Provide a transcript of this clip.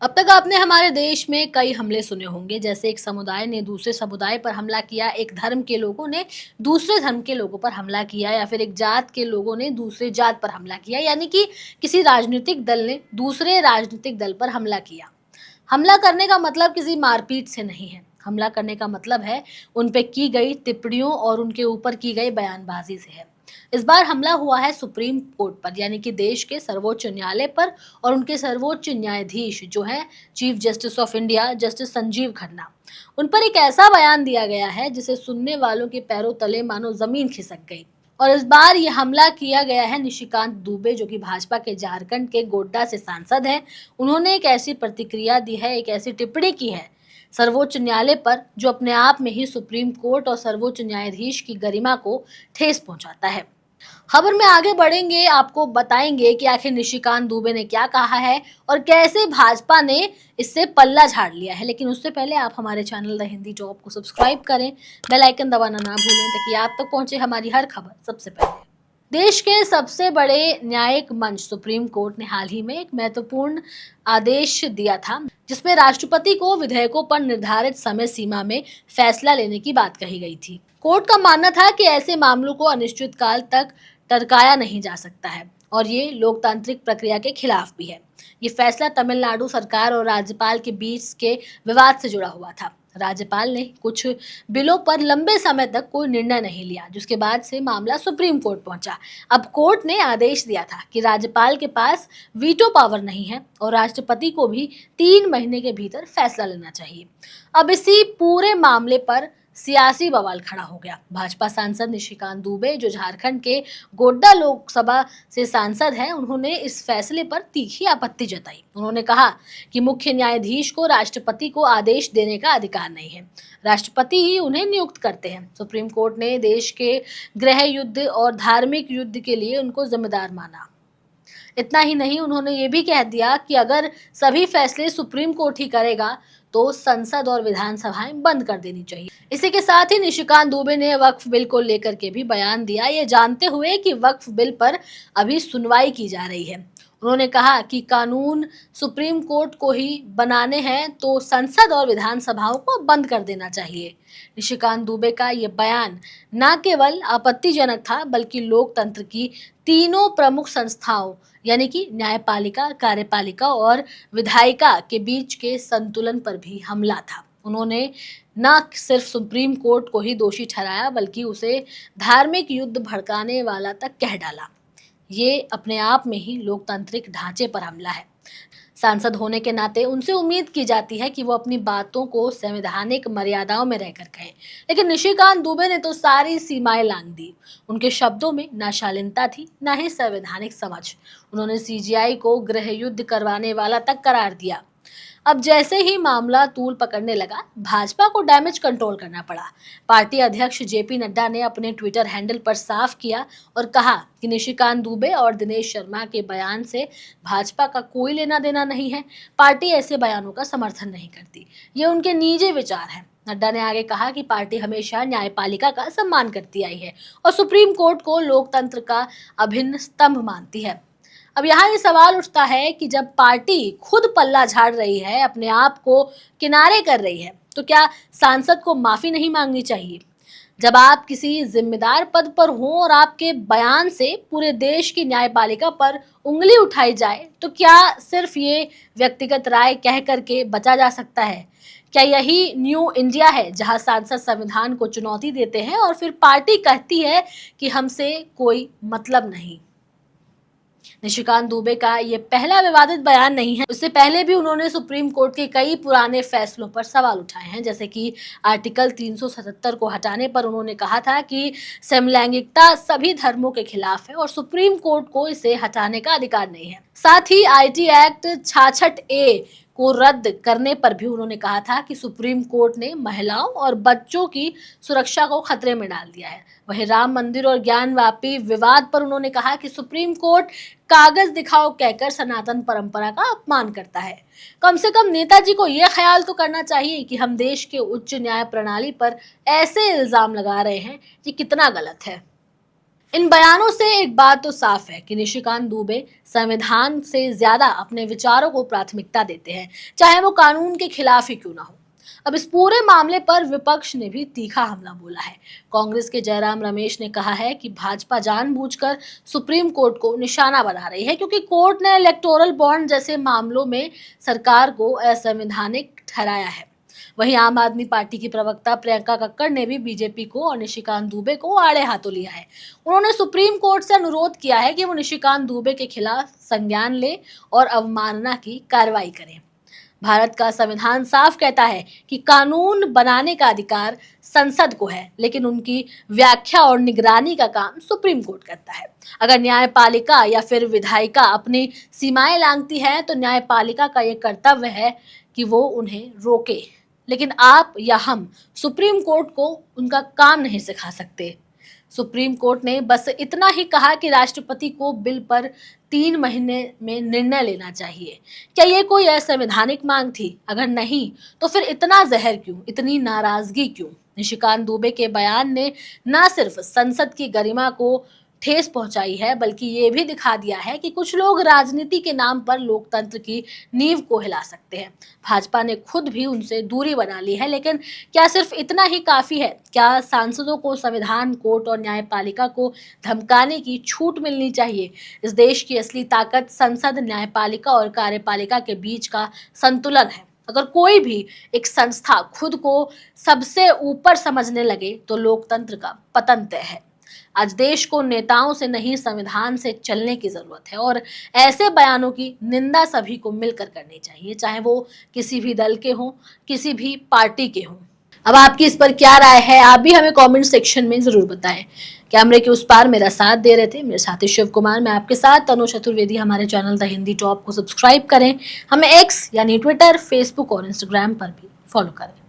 अब तक आपने हमारे देश में कई हमले सुने होंगे, जैसे एक समुदाय ने दूसरे समुदाय पर हमला किया, एक धर्म के लोगों ने दूसरे धर्म के लोगों पर हमला किया, या फिर एक जात के लोगों ने दूसरे जात पर हमला किया, यानी कि किसी राजनीतिक दल ने दूसरे राजनीतिक दल पर हमला किया। हमला करने का मतलब किसी मारपीट से नहीं है। हमला करने का मतलब है उन पे की गई टिप्पणियों और उनके ऊपर की गई बयानबाजी से है। इस बार हमला हुआ है सुप्रीम कोर्ट पर, यानी कि देश के सर्वोच्च न्यायालय पर, और उनके सर्वोच्च न्यायाधीश जो है chief justice of India justice Sanjeev Khanna, उन पर एक ऐसा बयान दिया गया है जिसे सुनने वालों के पैरों तले मानो जमीन खिसक गई। और इस बार ये हमला किया गया है निशिकांत दुबे, जो कि भाजपा के झारखंड के गोड्डा से सांसद हैं। उन्होंने एक ऐसी प्रतिक्रिया दी है, एक ऐसी टिप्पणी की है सर्वोच्च न्यायालय पर, जो अपने आप में ही सुप्रीम कोर्ट और सर्वोच्च न्यायाधीश की गरिमा को ठेस पहुंचाता है। खबर में आगे बढ़ेंगे, आपको बताएंगे कि आखिर निशिकांत दुबे ने क्या कहा है और कैसे भाजपा ने इससे पल्ला झाड़ लिया है। लेकिन उससे पहले आप हमारे चैनल द हिंदी जॉब को सब्सक्राइब करें, बेल आइकन दबाना ना भूलें, ताकि आप तक पहुंचे हमारी हर खबर सबसे पहले। देश के सबसे बड़े न्यायिक मंच सुप्रीम कोर्ट ने हाल ही में एक महत्वपूर्ण आदेश दिया था, जिसमें राष्ट्रपति को विधेयकों पर निर्धारित समय सीमा में फैसला लेने की बात कही गई थी। कोर्ट का मानना था कि ऐसे मामलों को अनिश्चित काल तक टरकाया नहीं जा सकता है और ये लोकतांत्रिक प्रक्रिया के खिलाफ भी है। ये फैसला तमिलनाडु सरकार और राज्यपाल के बीच के विवाद से जुड़ा हुआ था। राज्यपाल ने कुछ बिलों पर लंबे समय तक कोई निर्णय नहीं लिया, जिसके बाद से मामला सुप्रीम कोर्ट पहुंचा। अब कोर्ट ने आदेश दिया था कि राज्यपाल के पास वीटो पावर नहीं है और राष्ट्रपति को भी 3 महीने के भीतर फैसला लेना चाहिए। अब इसी पूरे मामले पर सियासी बवाल खड़ा हो गया। भाजपा सांसद निशिकांत दुबे, जो झारखंड के गोड्डा लोकसभा से सांसद हैं, उन्होंने इस फैसले पर तीखी आपत्ति जताई। उन्होंने कहा कि मुख्य न्यायाधीश को राष्ट्रपति को आदेश देने का अधिकार नहीं है, राष्ट्रपति ही उन्हें नियुक्त करते हैं। सुप्रीम कोर्ट ने देश के गृह युद्ध और धार्मिक युद्ध के लिए उनको जिम्मेदार माना। इतना ही नहीं, उन्होंने ये भी कह दिया कि अगर सभी फैसले सुप्रीम कोर्ट ही करेगा तो संसद और विधानसभाएं बंद कर देनी चाहिए। इसी के साथ ही निशिकांत दुबे ने वक्फ बिल को लेकर के भी बयान दिया, ये जानते हुए कि वक्फ बिल पर अभी सुनवाई की जा रही है। उन्होंने कहा कि कानून सुप्रीम कोर्ट को ही बनाने हैं तो संसद और विधानसभाओं को बंद कर देना चाहिए। निशिकांत दुबे का ये बयान न केवल आपत्तिजनक था, बल्कि लोकतंत्र की तीनों प्रमुख संस्थाओं यानी कि न्यायपालिका, कार्यपालिका और विधायिका के बीच के संतुलन पर भी हमला था। उन्होंने न सिर्फ सुप्रीम कोर्ट को ही दोषी ठहराया, बल्कि उसे धार्मिक युद्ध भड़काने वाला तक कह डाला। ये अपने आप में ही लोकतांत्रिक ढांचे पर हमला है। सांसद होने के नाते उनसे उम्मीद की जाती है कि वो अपनी बातों को संवैधानिक मर्यादाओं में रहकर कहें, लेकिन निशिकांत दुबे ने तो सारी सीमाएं लांघ दी। उनके शब्दों में ना शालीनता थी, ना ही संवैधानिक समझ। उन्होंने सीजीआई को गृह युद्ध करवाने वाला तक करार दिया। अब जैसे ही मामला तूल पकड़ने लगा, भाजपा को डैमेज कंट्रोल करना पड़ा। पार्टी अध्यक्ष जेपी नड्डा ने अपने ट्विटर हैंडल पर साफ किया और कहा कि निशिकांत दुबे और दिनेश शर्मा के बयान से भाजपा का कोई लेना देना नहीं है। पार्टी ऐसे बयानों का समर्थन नहीं करती, ये उनके निजी विचार हैं। नड्डा ने आगे कहा कि पार्टी हमेशा न्यायपालिका का सम्मान करती आई है और सुप्रीम कोर्ट को लोकतंत्र का अभिन्न स्तंभ मानती है। अब यहाँ ये सवाल उठता है कि जब पार्टी खुद पल्ला झाड़ रही है, अपने आप को किनारे कर रही है, तो क्या सांसद को माफी नहीं मांगनी चाहिए? जब आप किसी जिम्मेदार पद पर हों और आपके बयान से पूरे देश की न्यायपालिका पर उंगली उठाई जाए, तो क्या सिर्फ ये व्यक्तिगत राय कह करके बचा जा सकता है? क्या यही न्यू इंडिया है, जहां सांसद संविधान को चुनौती देते हैं और फिर पार्टी कहती है कि हमसे कोई मतलब नहीं? निशिकांत दुबे का ये पहला विवादित बयान नहीं है। उससे पहले भी उन्होंने सुप्रीम कोर्ट के कई पुराने फैसलों पर सवाल उठाए हैं, जैसे कि आर्टिकल 377 को हटाने पर उन्होंने कहा था कि समलैंगिकता सभी धर्मों के खिलाफ है और सुप्रीम कोर्ट को इसे हटाने का अधिकार नहीं है। साथ ही आईटी एक्ट 66A को रद्द करने पर भी उन्होंने कहा था कि सुप्रीम कोर्ट ने महिलाओं और बच्चों की सुरक्षा को खतरे में डाल दिया है। वहीं राम मंदिर और ज्ञानवापी विवाद पर उन्होंने कहा कि सुप्रीम कोर्ट कागज दिखाओ कहकर सनातन परंपरा का अपमान करता है। कम से कम नेताजी को यह ख्याल तो करना चाहिए कि हम देश के उच्च न्याय प्रणाली पर ऐसे इल्जाम लगा रहे हैं कि कितना गलत है। इन बयानों से एक बात तो साफ है कि निशिकांत दुबे संविधान से ज्यादा अपने विचारों को प्राथमिकता देते हैं, चाहे वो कानून के खिलाफ ही क्यों ना हो। अब इस पूरे मामले पर विपक्ष ने भी तीखा हमला बोला है। कांग्रेस के जयराम रमेश ने कहा है कि भाजपा जानबूझकर सुप्रीम कोर्ट को निशाना बना रही है, क्योंकि कोर्ट ने इलेक्टोरल बॉन्ड जैसे मामलों में सरकार को असंवैधानिक ठहराया है। वहीं आम आदमी पार्टी की प्रवक्ता प्रियंका कक्कड़ ने भी बीजेपी को और निशिकांत दुबे को आड़े हाथों लिया है। उन्होंने सुप्रीम कोर्ट से अनुरोध किया है कि वो निशिकांत दुबे के खिलाफ संज्ञान ले और अवमानना की कार्रवाई करें। भारत का संविधान साफ कहता है कि कानून बनाने का अधिकार संसद को है, लेकिन उनकी व्याख्या और निगरानी का काम सुप्रीम कोर्ट करता है। अगर न्यायपालिका या फिर विधायिका अपनी सीमाएं लांघती है तो न्यायपालिका का ये कर्तव्य है कि वो उन्हें रोके, लेकिन आप या हम सुप्रीम कोर्ट को उनका काम नहीं सिखा सकते। सुप्रीम कोर्ट ने बस इतना ही कहा कि राष्ट्रपति को बिल पर 3 महीने में निर्णय लेना चाहिए। क्या ये कोई असंवैधानिक मांग थी? अगर नहीं, तो फिर इतना जहर क्यों, इतनी नाराजगी क्यों? निशिकांत दुबे के बयान ने न सिर्फ संसद की गरिमा को ठेस पहुंचाई है, बल्कि ये भी दिखा दिया है कि कुछ लोग राजनीति के नाम पर लोकतंत्र की नींव को हिला सकते हैं। भाजपा ने खुद भी उनसे दूरी बना ली है, लेकिन क्या सिर्फ इतना ही काफी है? क्या सांसदों को संविधान, कोर्ट और न्यायपालिका को धमकाने की छूट मिलनी चाहिए? इस देश की असली ताकत संसद, न्यायपालिका और कार्यपालिका के बीच का संतुलन है। अगर कोई भी एक संस्था खुद को सबसे ऊपर समझने लगे तो लोकतंत्र का पतन तय है। आज देश को नेताओं से नहीं, संविधान से चलने की जरूरत है, और ऐसे बयानों की निंदा सभी को मिलकर करनी चाहिए, चाहे वो किसी भी दल के हों, किसी भी पार्टी के हों। अब आपकी इस पर क्या राय है, आप भी हमें कमेंट सेक्शन में जरूर बताएं। कैमरे के उस पार मेरा साथ दे रहे थे मेरे साथी शिव कुमार, मैं आपके साथ तनु चतुर्वेदी। हमारे चैनल द हिंदी टॉप को सब्सक्राइब करें, हमें एक्स यानी ट्विटर, फेसबुक और इंस्टाग्राम पर भी फॉलो करें।